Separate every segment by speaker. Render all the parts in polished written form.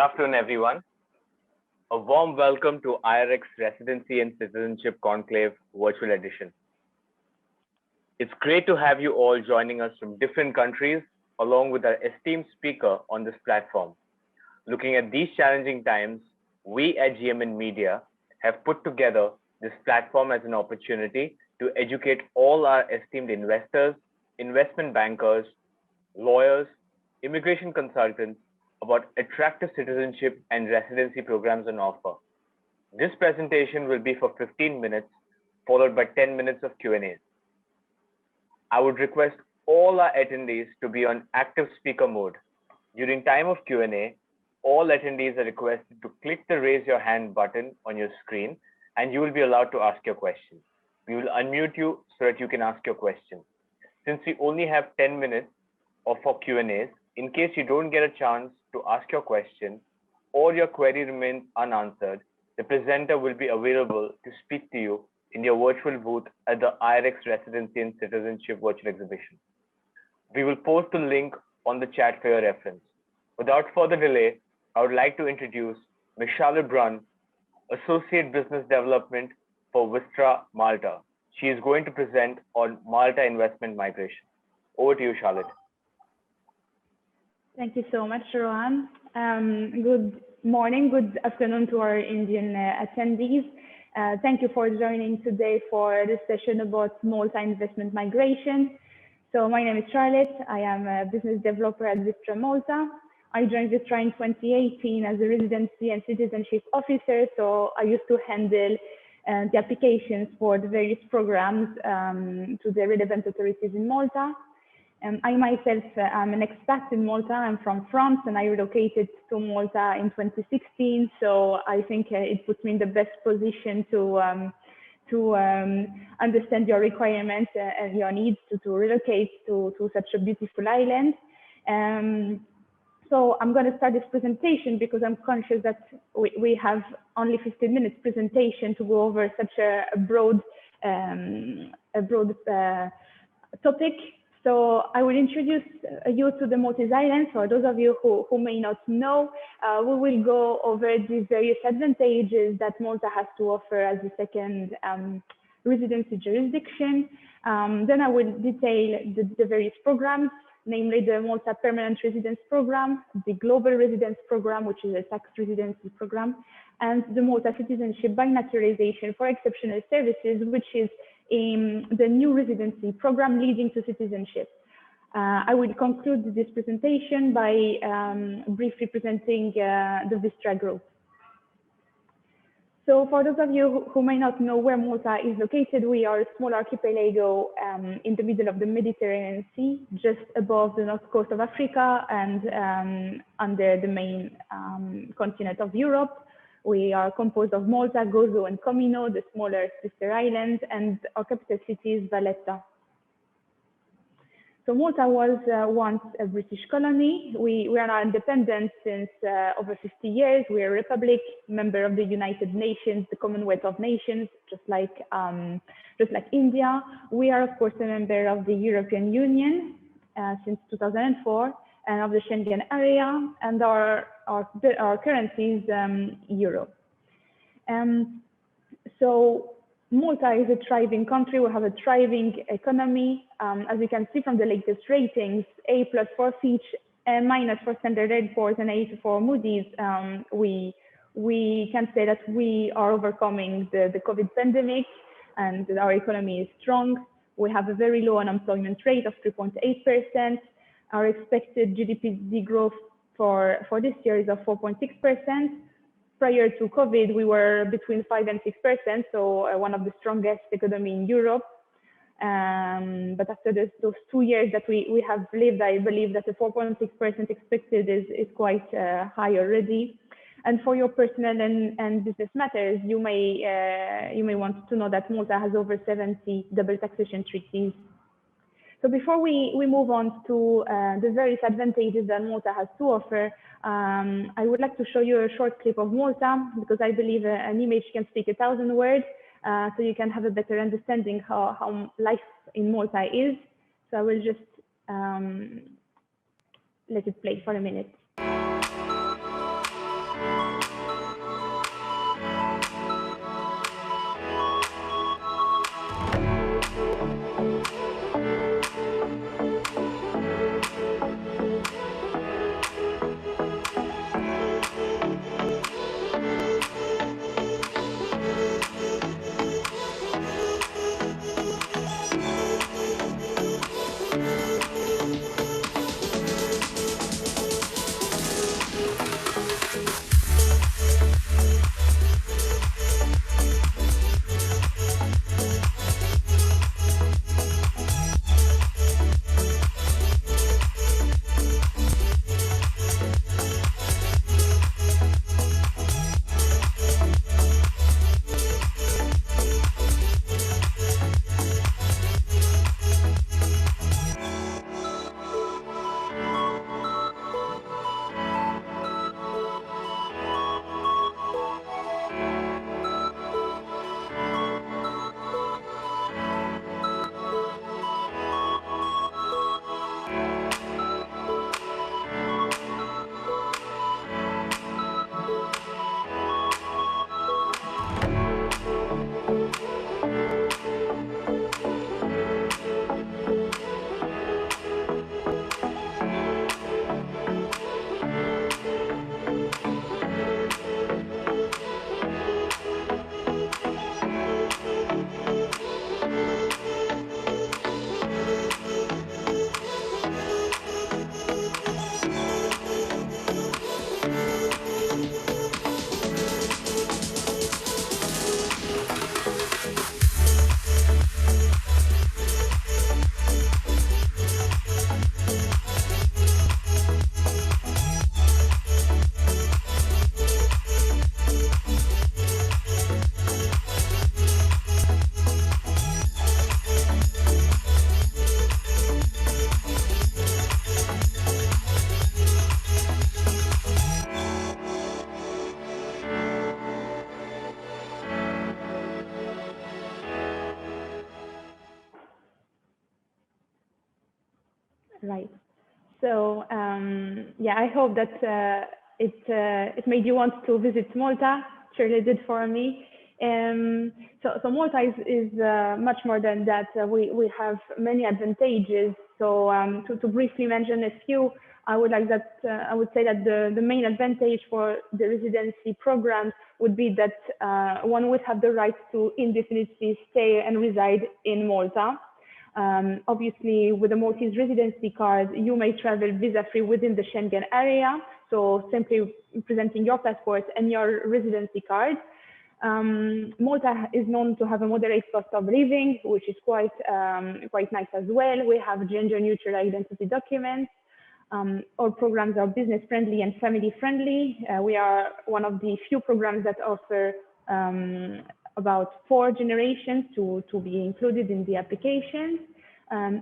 Speaker 1: afternoon, everyone. A warm welcome to IRX Residency and Citizenship Conclave Virtual Edition. It's great to have you all joining us from different countries, along with our esteemed speaker on this platform. Looking at these challenging times, we at GMN Media have put together this platform as an opportunity to educate all our esteemed investors, investment bankers, lawyers, immigration consultants about attractive citizenship and residency programs on offer. This presentation will be for 15 minutes, followed by 10 minutes of Q&A. I would request all our attendees to be on active speaker mode. During time of Q&A, all attendees are requested to click the raise your hand button on your screen and you will be allowed to ask your question. We will unmute you so that you can ask your question. Since we only have 10 minutes for Q&As, in case you don't get a chance to ask your question or your query remains unanswered, the presenter will be available to speak to you in your virtual booth at the IRX Residency and Citizenship Virtual Exhibition. We will post the link on the chat for your reference. Without further delay, I would like to introduce Ms. Charlotte Brun, Associate Business Development for Vistra, Malta. She is going to present on Malta investment migration. Over to you, Charlotte.
Speaker 2: Thank you so much, Rohan. Good morning, good afternoon to our Indian attendees. Thank you for joining today for this session about Malta investment migration. So my name is Charlotte. I am a business developer at Vistra, Malta. I joined Vistra in 2018 as a residency and citizenship officer. So I used to handle the applications for the various programs to the relevant authorities in Malta. I myself am an expat in Malta. I'm from France and I relocated to Malta in 2016. So I think it puts me in the best position to understand your requirements and your needs to relocate to such a beautiful island. So I'm going to start this presentation because I'm conscious that we have only 15 minutes presentation to go over such a broad topic. So I will introduce you to the Maltese Islands. For those of you who may not know, we will go over the various advantages that Malta has to offer as a second residency jurisdiction. Then I will detail the various programs, namely the Malta Permanent Residence Program, the Global Residence Program, which is a tax residency program, and the Malta Citizenship by Naturalization for Exceptional Services, which is the new residency program leading to citizenship. I will conclude this presentation by briefly presenting the Vistra Group. So for those of you who may not know where Malta is located, we are a small archipelago in the middle of the Mediterranean Sea, just above the north coast of Africa and under the main continent of Europe. We are composed of Malta, Gozo, and Comino, the smaller sister islands, and our capital city is Valletta. So Malta was once a British colony. We are now independent since over 50 years. We are a republic, member of the United Nations, the Commonwealth of Nations, just like India. We are, of course, a member of the European Union since 2004 and of the Schengen area, and our currency is euro. So Malta is a thriving country. We have a thriving economy. As you can see from the latest ratings, A+ for Fitch, A- for Standard & Poor's, and A for Moody's, we can say that we are overcoming the COVID pandemic and our economy is strong. We have a very low unemployment rate of 3.8%. Our expected GDP growth for this year is of 4.6%. Prior to COVID, we were between 5 and 6%, so one of the strongest economy in Europe. But after those 2 years that we have lived, I believe that the 4.6% expected is quite high already. And for your personal and business matters, you may want to know that Malta has over 70 double taxation treaties. So before we move on to the various advantages that Malta has to offer, I would like to show you a short clip of Malta because I believe an image can speak 1,000 words, so you can have a better understanding how life in Malta is. So I will just let it play for a minute. Right. So yeah, I hope that it made you want to visit Malta. Surely did for me. So Malta is much more than that. We have many advantages. So to briefly mention a few, I would say that the main advantage for the residency programs would be that one would have the right to indefinitely stay and reside in Malta. Obviously, with a Maltese residency card, you may travel visa-free within the Schengen area. So simply presenting your passport and your residency card. Malta is known to have a moderate cost of living, which is quite nice as well. We have gender-neutral identity documents. Our programs are business-friendly and family-friendly. We are one of the few programs that offer about 4 generations to be included in the applications.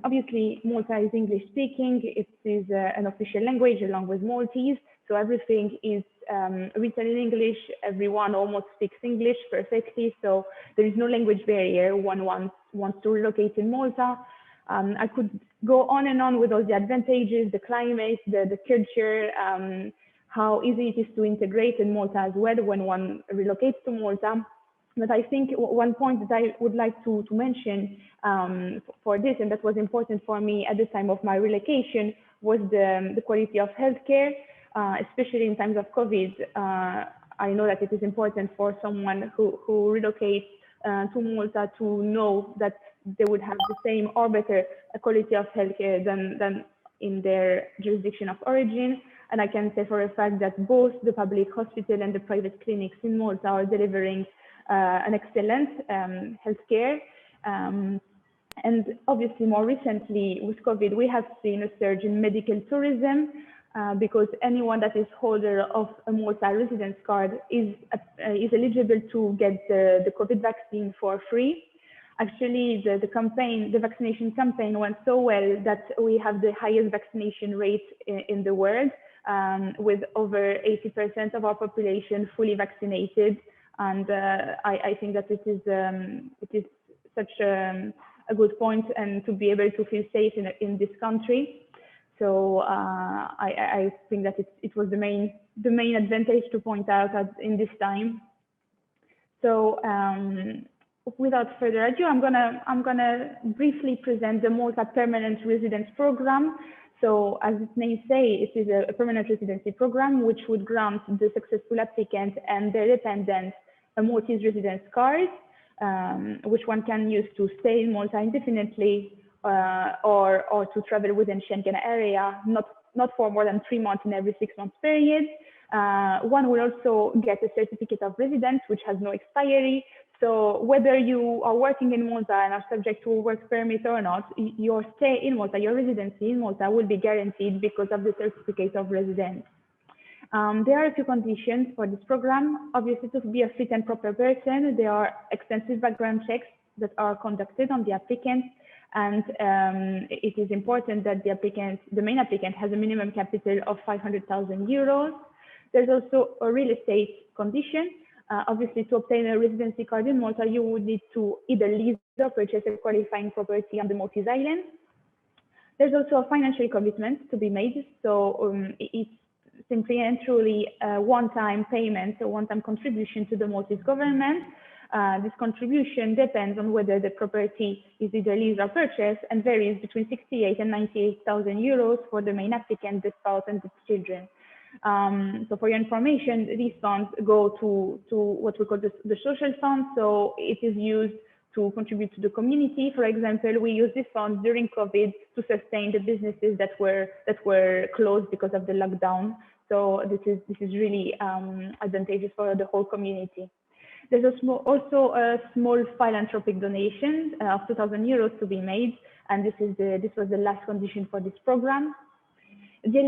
Speaker 2: Obviously, Malta is English speaking. It is an official language along with Maltese. So everything is written in English. Everyone almost speaks English perfectly. So there is no language barrier. One wants to relocate in Malta. I could go on and on with all the advantages, the climate, the culture, how easy it is to integrate in Malta as well when one relocates to Malta. But I think one point that I would like to mention for this, and that was important for me at the time of my relocation, was the quality of healthcare, especially in times of COVID. I know that it is important for someone who relocates to Malta to know that they would have the same or better quality of healthcare than in their jurisdiction of origin. And I can say for a fact that both the public hospital and the private clinics in Malta are delivering an excellent healthcare. And obviously, more recently with COVID, we have seen a surge in medical tourism because anyone that is holder of a Malta residence card is eligible to get the COVID vaccine for free. Actually, the vaccination campaign went so well that we have the highest vaccination rate in the world, with over 80% of our population fully vaccinated. And I think that it is such a good point, and to be able to feel safe in this country. So I think that it was the main advantage to point out in this time. So without further ado, I'm gonna briefly present the Malta Permanent Residence Program. So as its name says, it is a permanent residency program which would grant the successful applicant and their dependents a Maltese residence card, which one can use to stay in Malta indefinitely or to travel within Schengen area, not for more than 3 months in every 6 months period. One will also get a certificate of residence, which has no expiry. So whether you are working in Malta and are subject to a work permit or not, your stay in Malta, your residency in Malta will be guaranteed because of the certificate of residence. There are a few conditions for this program. Obviously, to be a fit and proper person, there are extensive background checks that are conducted on the applicant. And it is important that the main applicant has a minimum capital of 500,000 euros. There's also a real estate condition. Obviously, to obtain a residency card in Malta, you would need to either lease or purchase a qualifying property on the Maltese island. There's also a financial commitment to be made. So it's simply and truly a one-time payment, a one-time contribution to the Maltese government. This contribution depends on whether the property is either leased or purchased and varies between 68 and 98,000 euros for the main applicant, the spouse, and the children. So for your information, these funds go to what we call the social fund. So it is used to contribute to the community. For example, we use these funds during COVID to sustain the businesses that were closed because of the lockdown. So this is really advantageous for the whole community. There's also a small philanthropic donation of 2,000 euros to be made, and this was the last condition for this program. The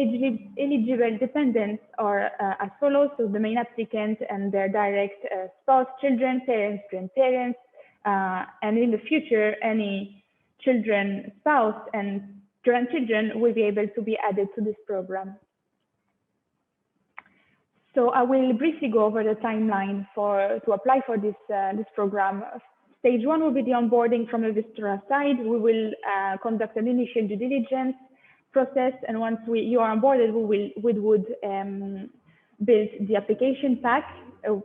Speaker 2: eligible dependents are as follows: so the main applicant and their direct spouse, children, parents, grandparents, and in the future, any children, spouse, and grandchildren will be able to be added to this program. So I will briefly go over the timeline to apply for this program. Stage 1 will be the onboarding from a Vistra side. We will conduct an initial due diligence process, and once you are onboarded, we would build the application pack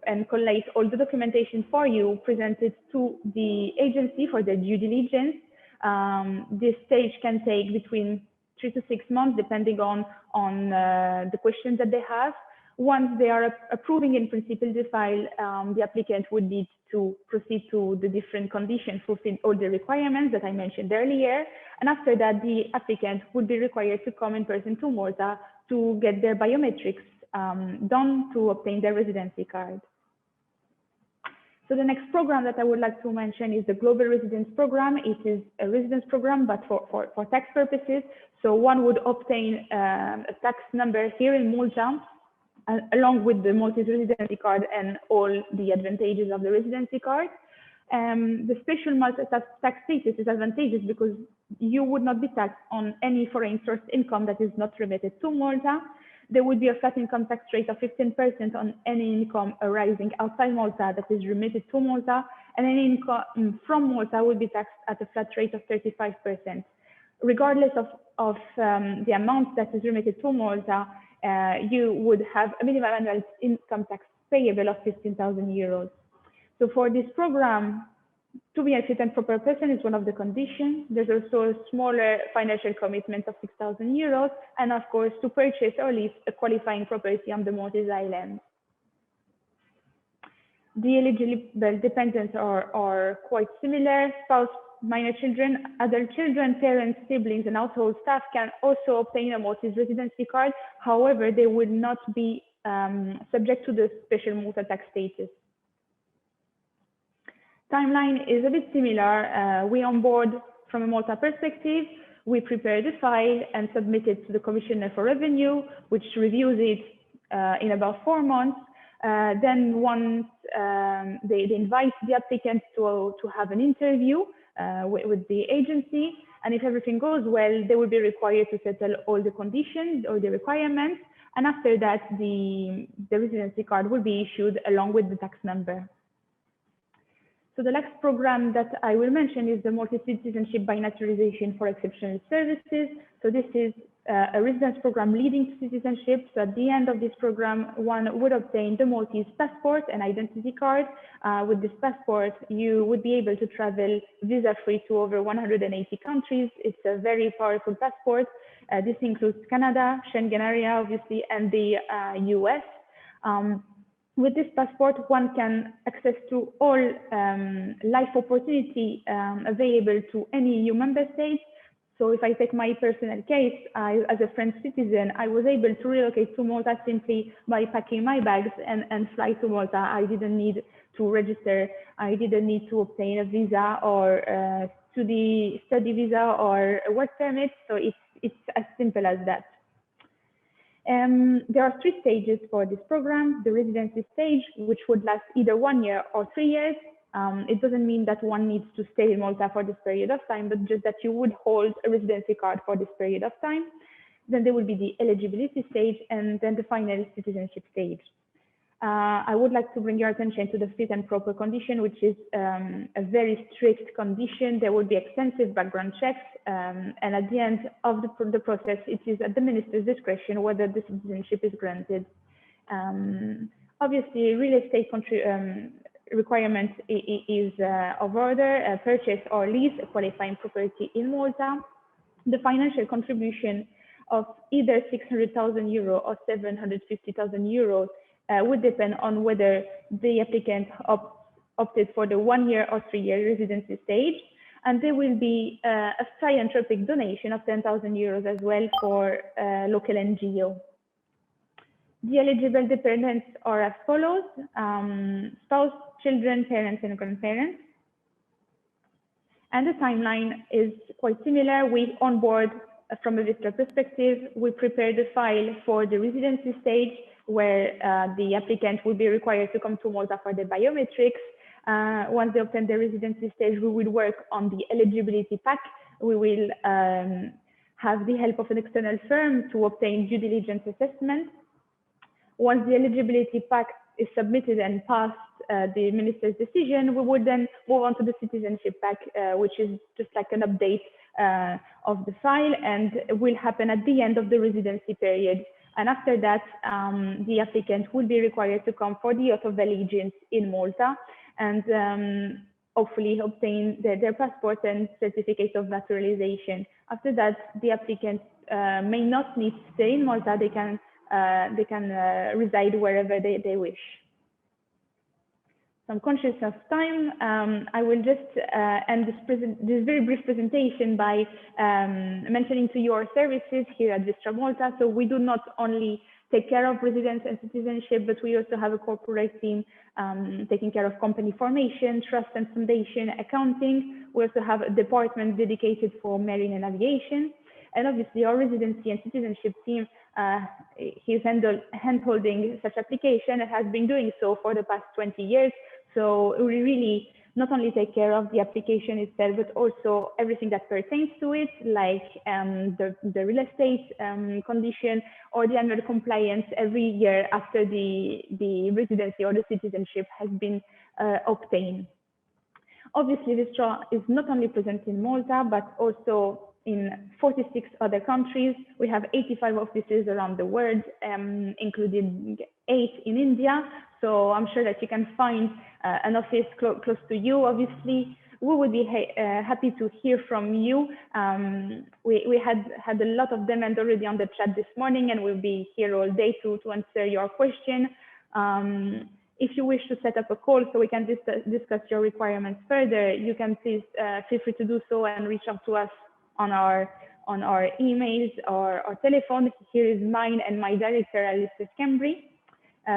Speaker 2: and collate all the documentation for you, presented to the agency for the due diligence. This stage can take between 3 to 6 months, depending on the questions that they have. Once they are approving in principle the file, the applicant would need to proceed to the different conditions, fulfill all the requirements that I mentioned earlier. And after that, the applicant would be required to come in person to Malta to get their biometrics done to obtain their residency card. So the next program that I would like to mention is the Global Residence Program. It is a residence program, but for tax purposes. So one would obtain a tax number here in Malta, along with the Maltese residency card and all the advantages of the residency card. The special Malta tax status is advantageous because you would not be taxed on any foreign source income that is not remitted to Malta. There would be a flat income tax rate of 15% on any income arising outside Malta that is remitted to Malta, and any income from Malta would be taxed at a flat rate of 35%. Regardless of the amount that is remitted to Malta, you would have a minimum annual income tax payable of 15,000 euros. So for this program, to be a fit and proper person is one of the conditions. There's also a smaller financial commitment of 6,000 euros, and of course, to purchase or lease a qualifying property on the Maltese island. The eligible dependents are quite similar: spouse, minor children, adult children, parents, siblings, and household staff can also obtain a Maltese residency card. However, they would not be subject to the special Malta tax status. Timeline is a bit similar. We onboard from a Malta perspective. We prepare the file and submit it to the Commissioner for Revenue, which reviews it in about 4 months. Then once they invite the applicant to have an interview with the agency, and if everything goes well, they will be required to settle all the conditions or the requirements, and after that the residency card will be issued along with the tax number. So the next program that I will mention is the Multi-Citizenship by Naturalization for Exceptional Services. So this is a residence program leading to citizenship. So at the end of this program, one would obtain the Maltese passport and identity card. With this passport, you would be able to travel visa-free to over 180 countries. It's a very powerful passport. This includes Canada, Schengen area, obviously, and the US. With this passport, one can access to all life opportunity available to any EU member state. So if I take my personal case, as a French citizen, I was able to relocate to Malta simply by packing my bags and fly to Malta. I didn't need to register. I didn't need to obtain a visa or study visa or a work permit. So it's as simple as that. There are 3 stages for this program. The residency stage, which would last either 1 year or 3 years. It doesn't mean that one needs to stay in Malta for this period of time, but just that you would hold a residency card for this period of time. Then there will be the eligibility stage and then the final citizenship stage. I would like to bring your attention to the fit and proper condition, which is a very strict condition. There will be extensive background checks, and at the end of the process, it is at the minister's discretion whether the citizenship is granted. Obviously, real estate requirement is of order, purchase or lease a qualifying property in Malta. The financial contribution of either 600,000 euro or 750,000 euros would depend on whether the applicant opted for the 1 year or 3 year residency stage. And there will be a philanthropic donation of 10,000 euros as well for local NGO. The eligible dependents are as follows: spouse, children, parents, and grandparents. And the timeline is quite similar. We onboard from a Vistra perspective. We prepare the file for the residency stage, where the applicant will be required to come to Malta for the biometrics. Once they obtain the residency stage, we will work on the eligibility pack. We will have the help of an external firm to obtain due diligence assessment. Once the eligibility pack is submitted and passed the minister's decision, we would then move on to the citizenship pack, which is just like an update of the file, and will happen at the end of the residency period. And after that, the applicant will be required to come for the oath of allegiance in Malta and hopefully obtain their passport and certificate of naturalization. After that, the applicant may not need to stay in Malta. They can reside wherever they wish. So I'm conscious of time. I will just end this very brief presentation by mentioning to you our services here at Vistra Malta. So we do not only take care of residence and citizenship, but we also have a corporate team taking care of company formation, trust and foundation, accounting. We also have a department dedicated for marine and aviation. And obviously our residency and citizenship team is hand-holding such application and has been doing so for the past 20 years. So we really not only take care of the application itself, but also everything that pertains to it, like the real estate condition or the annual compliance every year after the residency or the citizenship has been obtained. Obviously, Vistra is not only present in Malta, but also in 46 other countries. We have 85 offices around the world, including 8 in India. So I'm sure that you can find an office close to you. Obviously, we would be happy to hear from you. We had a lot of demand already on the chat this morning, and we'll be here all day to answer your question. If you wish to set up a call so we can discuss your requirements further, you can please feel free to do so and reach out to us on our emails or telephone. Here is mine and my director, Alice Cambry.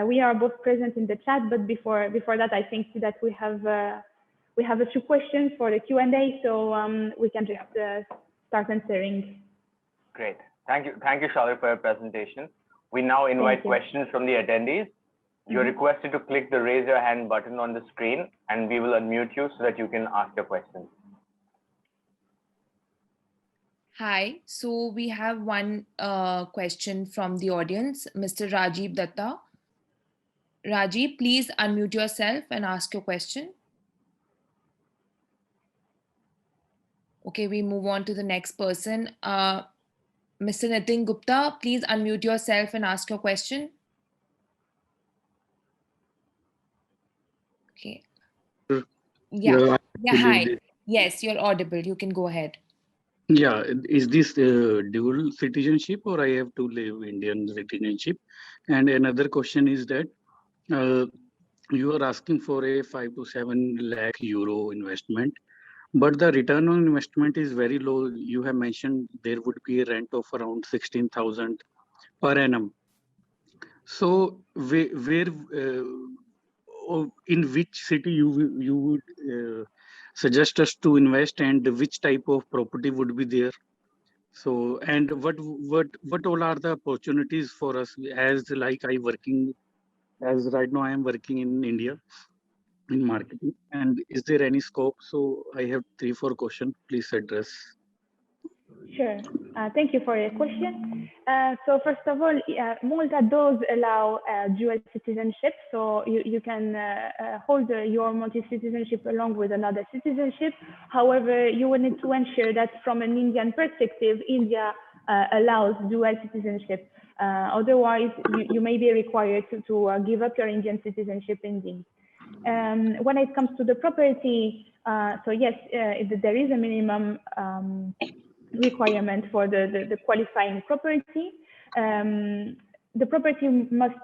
Speaker 2: We are both present in the chat, but before that, I think that we have a few questions for the Q&A, so we can just start answering.
Speaker 1: Great. Thank you, Charlotte, for your presentation. We now invite questions from the attendees. You're requested to click the raise your hand button on the screen, and we will unmute you so that you can ask your question.
Speaker 3: Hi, so we have one question from the audience, Mr. Rajiv Datta. Rajiv, please unmute yourself and ask your question. Okay, we move on to the next person. Mr. Nitin Gupta, please unmute yourself and ask your question. Okay. Yeah. Yeah. Hi. Yes, you're audible. You can go ahead.
Speaker 4: Yeah, is this dual citizenship or I have to live Indian citizenship? And another question is that you are asking for a 5 to 7 lakh euro investment, but the return on investment is very low. You have mentioned there would be a rent of around 16,000 per annum. So where in which city you would suggest us to invest, and which type of property would be there? So, and what all are the opportunities for us, as like as right now I am working in India in marketing, and is there any scope? So I have 3-4 questions, please address.
Speaker 2: Sure. Thank you for your question. So first of all, Malta does allow dual citizenship. So you can hold your multi-citizenship along with another citizenship. However, you will need to ensure that from an Indian perspective, India allows dual citizenship. Otherwise, you may be required to give up your Indian citizenship indeed. When it comes to the property, so yes, there is a minimum requirement for the qualifying property. The property must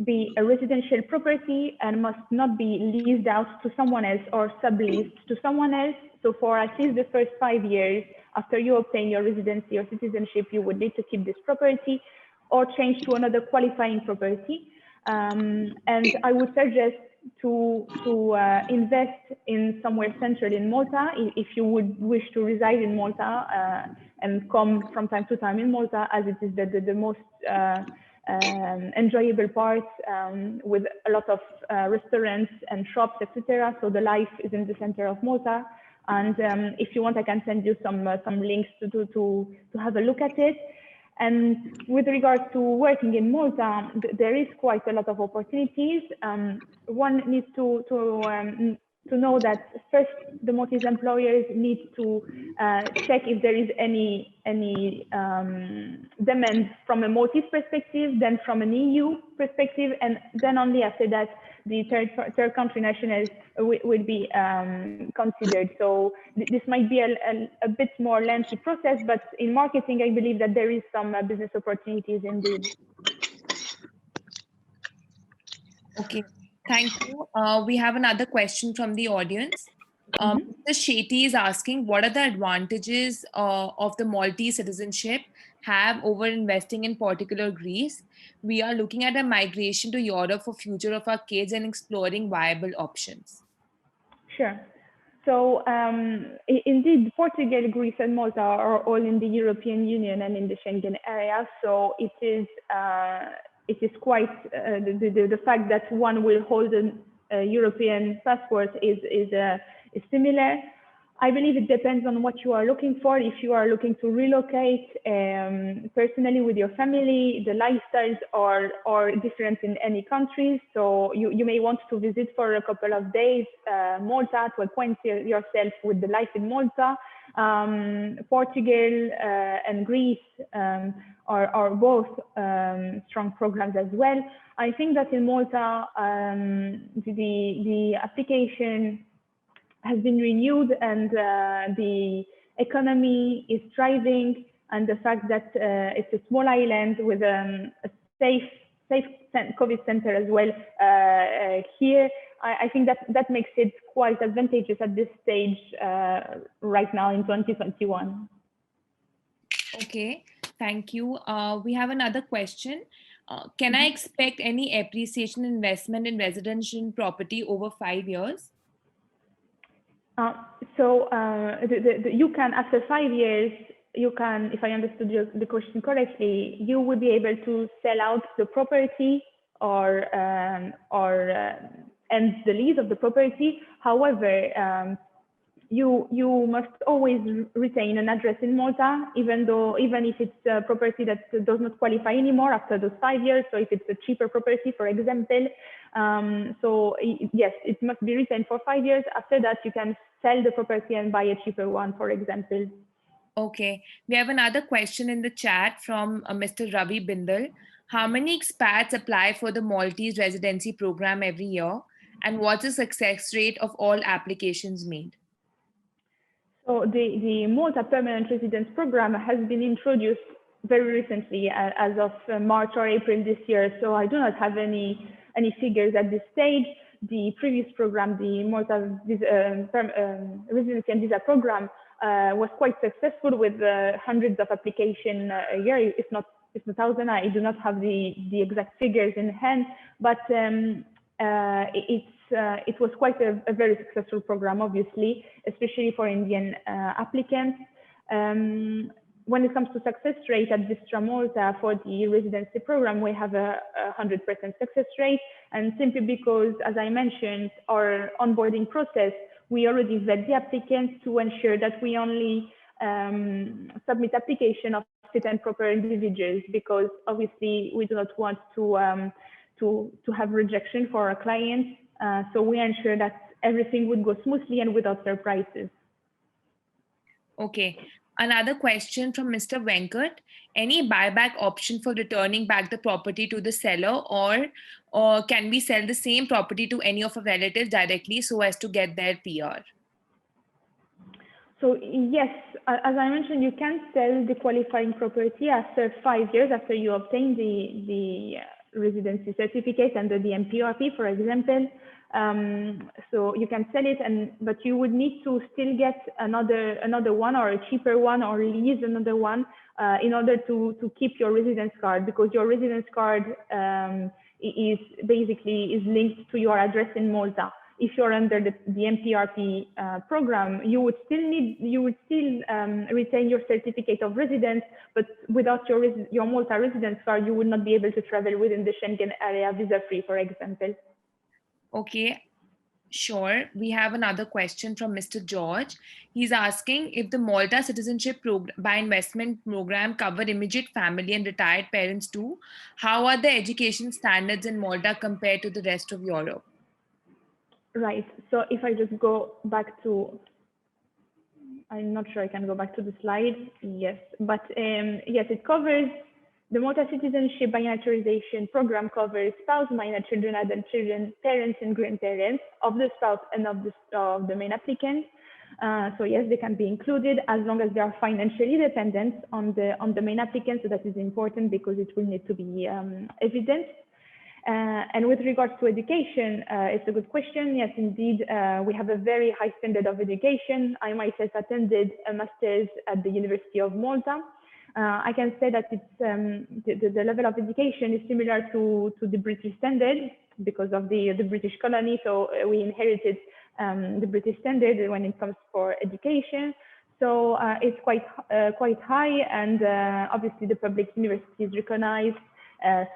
Speaker 2: be a residential property and must not be leased out to someone else or subleased to someone else. So for at least the first 5 years after you obtain your residency or citizenship, you would need to keep this property or change to another qualifying property. And I would suggest to invest in somewhere central in Malta if you would wish to reside in Malta and come from time to time in Malta, as it is the most enjoyable part with a lot of restaurants and shops, etc. So the life is in the center of Malta. And if you want, I can send you some links to have a look at it. And with regards to working in Malta, there is quite a lot of opportunities. One needs to know that first the Maltese employers need to check if there is any demand from a Maltese perspective, then from an EU perspective, and then only after that the third country nationals will be considered. So this might be a bit more lengthy process, but in marketing, I believe that there is some business opportunities indeed.
Speaker 3: Okay, thank you. We have another question from the audience. Mr. Shetty is asking, what are the advantages of the Maltese citizenship have over investing in particular Greece? We are looking at a migration to Europe for future of our kids and exploring viable options.
Speaker 2: Sure. So indeed, Portugal, Greece, and Malta are all in the European Union and in the Schengen area. So it is quite the fact that one will hold a European passport is similar. I believe it depends on what you are looking for. If you are looking to relocate personally with your family, the lifestyles are different in any countries. So you may want to visit for a couple of days Malta to acquaint yourself with the life in Malta. Portugal and Greece are both strong programs as well. I think that in Malta, the application has been renewed and the economy is thriving, and the fact that it's a small island with a safe COVID center as well here, I think that makes it quite advantageous at this stage right now in 2021.
Speaker 3: Okay, thank you. We have another question. Can I expect any appreciation investment in residential property over 5 years?
Speaker 2: So you can, after 5 years, you can, if I understood the question correctly, you will be able to sell out the property or end the lease of the property. However, you must always retain an address in Malta, even if it's a property that does not qualify anymore after those 5 years. So if it's a cheaper property, for example, so yes, it must be retained for 5 years. After that, you can sell the property and buy a cheaper one, for example.
Speaker 3: Okay. We have another question in the chat from Mr. Ravi Bindal. How many expats apply for the Maltese residency program every year? And what's the success rate of all applications made?
Speaker 2: So the Malta Permanent Residence Program has been introduced very recently, as of March or April this year. So I do not have any figures at this stage. The previous program, the Malta Residency and Visa Program, was quite successful with hundreds of applications a year, if not 1,000. I do not have the exact figures in hand, but it was quite a very successful program, obviously, especially for Indian applicants. When it comes to success rate at Vistra Malta for the residency program, we have a 100% success rate, and simply because, as I mentioned, our onboarding process, we already vet the applicants to ensure that we only submit application of fit and proper individuals, because obviously we do not want to have rejection for our clients. So we ensure that everything would go smoothly and without surprises.
Speaker 3: Okay. Another question from Mr. Venkat. Any buyback option for returning back the property to the seller, or can we sell the same property to any of our relatives directly so as to get their PR?
Speaker 2: So yes, as I mentioned, you can sell the qualifying property after 5 years after you obtain the residency certificate under the MPRP, for example. So you can sell it, but you would need to still get another one, or a cheaper one, or lease another one in order to keep your residence card, because your residence card is linked to your address in Malta. If you're under the MPRP program, you would still retain your certificate of residence, but without your Malta residence card, you would not be able to travel within the Schengen area visa-free, for example.
Speaker 3: Okay, sure. We have another question from Mr. George. He's asking if the Malta Citizenship by Investment Program cover immediate family and retired parents too. How are the education standards in Malta compared to the rest of Europe?
Speaker 2: Right. So if I just go back to, I'm not sure I can go back to the slide. Yes, but yes, it covers the Malta Citizenship by Naturalization Program covers spouse, minor children, adult children, parents, and grandparents of the spouse and of the main applicant. So yes, they can be included as long as they are financially dependent on the main applicant. So that is important because it will need to be evident. And with regards to education, it's a good question. Yes, indeed, we have a very high standard of education. I myself attended a master's at the University of Malta. I can say that it's the level of education is similar to the British standard because of the British colony. So we inherited the British standard when it comes for education. So it's quite high, and obviously the public universities recognize.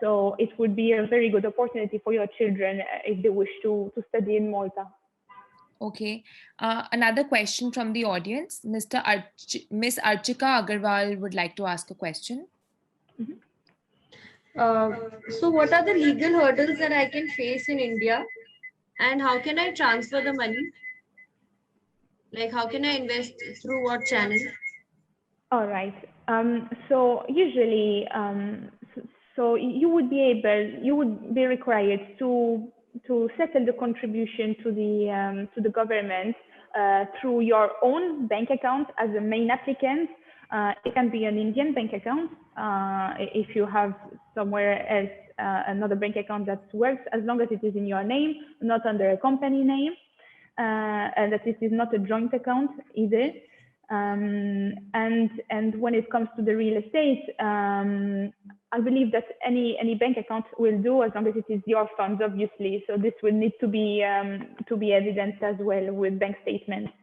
Speaker 2: So it would be a very good opportunity for your children if they wish to study in Malta.
Speaker 3: Okay. Another question from the audience. Miss Archika Agarwal would like to ask a question.
Speaker 2: Mm-hmm.
Speaker 5: So what are the legal hurdles that I can face in India, and how can I transfer the money? Like, how can I invest, through what channel?
Speaker 2: All right. So usually, so you would be required to settle the contribution to the government through your own bank account as a main applicant. It can be an Indian bank account if you have somewhere else another bank account that works, as long as it is in your name, not under a company name, and that it is not a joint account either. And when it comes to the real estate, I believe that any bank account will do, as long as it is your funds, obviously. So this will need to be evidenced as well with bank statements.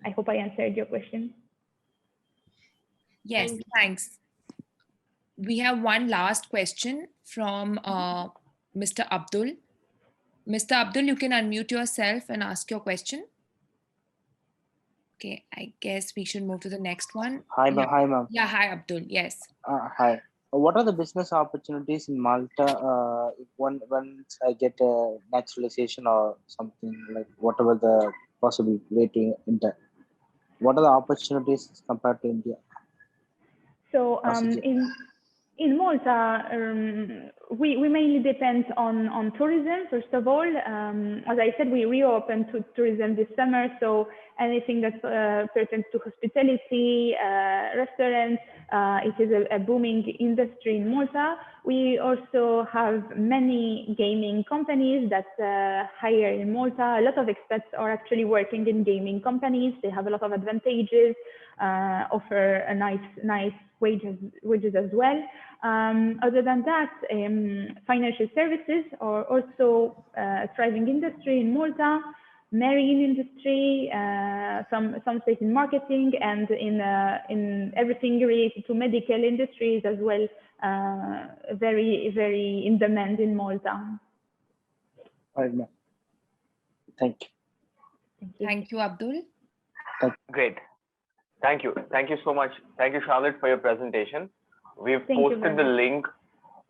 Speaker 2: I hope I answered your question.
Speaker 3: Yes, thanks. We have one last question from Mr. Abdul. Mr. Abdul, you can unmute yourself and ask your question. Okay, I guess we should move to the next one.
Speaker 6: Hi, ma'am. Hi, ma'am.
Speaker 3: Yeah, hi, Abdul. Yes.
Speaker 6: Hi. What are the business opportunities in Malta once I get a naturalization or something, like whatever the possible way to enter? What are the opportunities compared to India?
Speaker 2: So
Speaker 6: Procedure.
Speaker 2: in Malta, we mainly depend on tourism, first of all. As I said, we reopened to tourism this summer, so anything that pertains to hospitality, restaurants, it is a booming industry in Malta. We also have many gaming companies that hire in Malta. A lot of expats are actually working in gaming companies. They have a lot of advantages, offer a nice wages as well. Other than that, financial services are also a thriving industry in Malta. Marine industry, some space in marketing, and in everything related to medical industries as well. Very in demand in Malta.
Speaker 6: All right, ma'am. Thank you.
Speaker 2: Thank you.
Speaker 3: Thank you, Abdul.
Speaker 1: Great. Thank you. Thank you so much. Thank you, Charlotte, for your presentation. We've
Speaker 2: Thank you very
Speaker 1: posted the
Speaker 2: much.
Speaker 1: link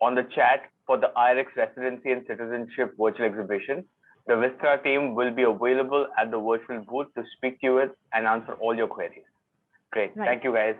Speaker 1: on the chat for the IRX Residency and Citizenship virtual exhibition. The Vistra team will be available at the virtual booth to speak to you with and answer all your queries. Great.
Speaker 2: Right.
Speaker 1: Thank you, guys.